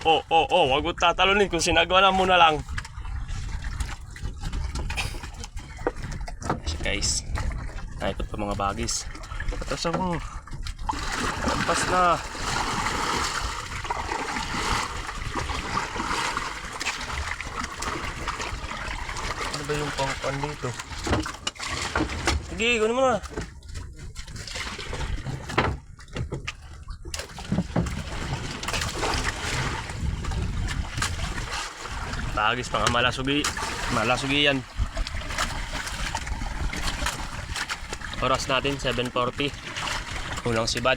Wag mo tatalunin kung sinagawa mo na lang. Guys, naikot pa mga bagis. Patas mo. Lampas na. Ano ba yung pangkuan dito? Sige, gano'n mo na. Bagis mga malasugi yan. Oras natin 7:40. Unang sibad.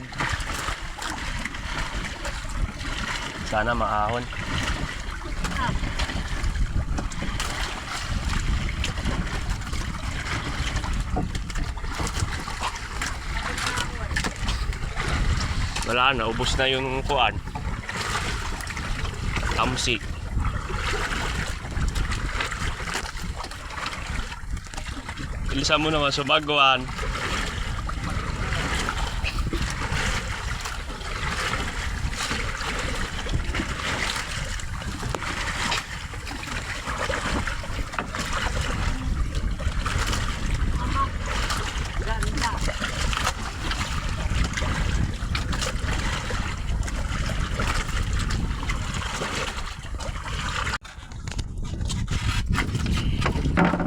Sana maahon. Wala na, ubos na yung kuan. Tamsi. Bilisan mo naman sumagawan.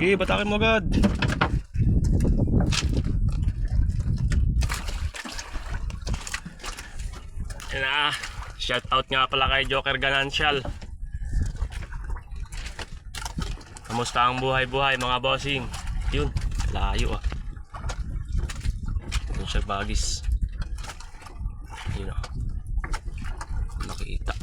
Okay, batakin mo agad. Yan na, shout out nga pala kay Joker Ganancial. Kamusta ang buhay-buhay mga bossing? Yun, layo ah. Yun siya bagis. Yun o. Nakita.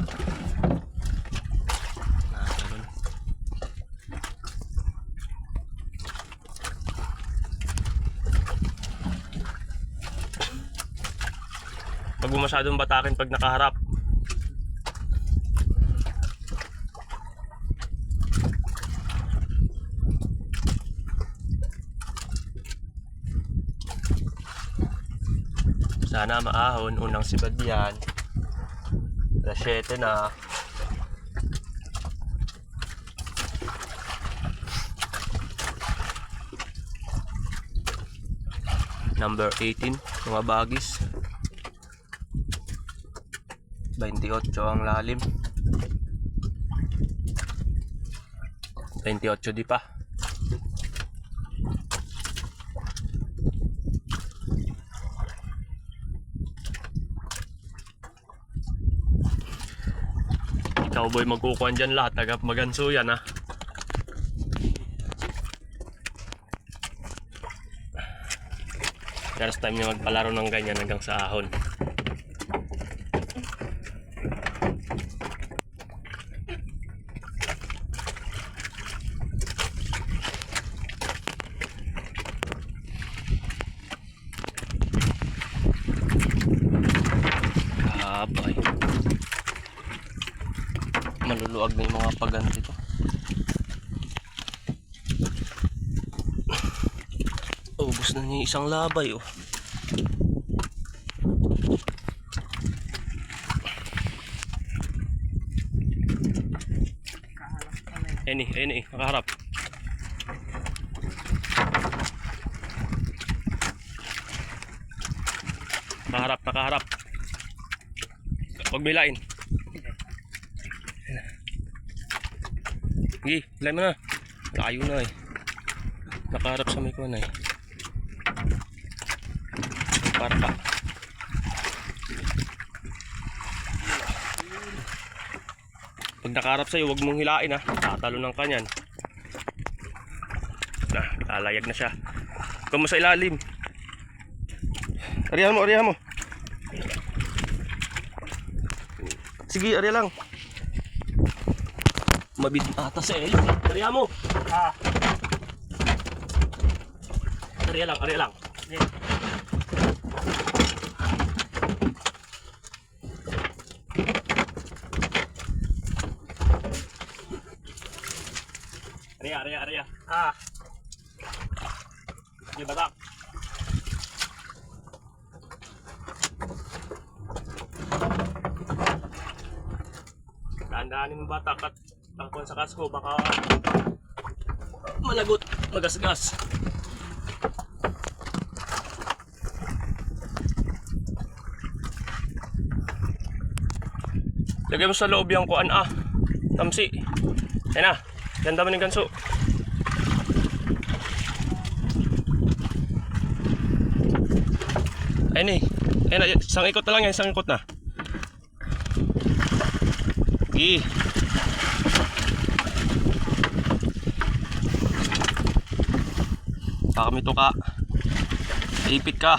Pag masyadong batakin pag nakaharap. Sana maahon. Unang sibad yan. Alas 7 na. Number 18 mga bagis. 28 ang lalim. 28 di pa. Ikaw boy magkukuhan dyan lahat. Tagap maganso yan ha. First time niya magpalaro ng ganyan hanggang sa ahon. Abay. Maluluag na yung mga paganti ko. Ubus na niya isang labay oh. Ini, nakaharap. Nakaharap. Huwag bilain. Sige, bilay mo na. Layo na eh. Nakaharap sa may kuwan eh. Para pa. Pag nakaharap sa'yo, huwag mong hilain ha. Tatalo ng kanyan. Kalayag na siya. Huwag mo sa ilalim. Arihan mo. Sige, ariya lang. Mabid ata sa ilo. Ariya mo. Ariya lang. Ariya. Sige, batak. Daanin ng bata kat tangkon sa kasko baka managot, magasgas. Lagay mo sa loob yung kuan tamsi. Ayan na, ganda mo ng ganso. Ayan eh, ayan na, isang ikot na lang yan, isang ikot na. Sige. Baka may tuka. Ipit ka.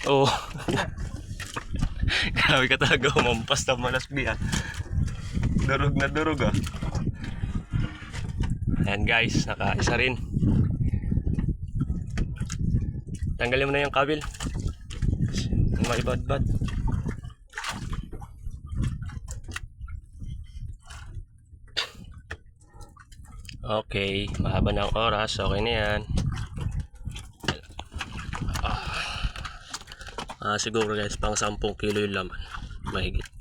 Oh. Grabe ka talaga umampas na malasbi Durog na durog Ayan guys, nakaisa rin. Tanggalin mo na yung kabil. Maibad-bad. Okay, mahaba ng oras. Okay na yan. Siguro guys, pang 10 kilo yung laman. Mahigit.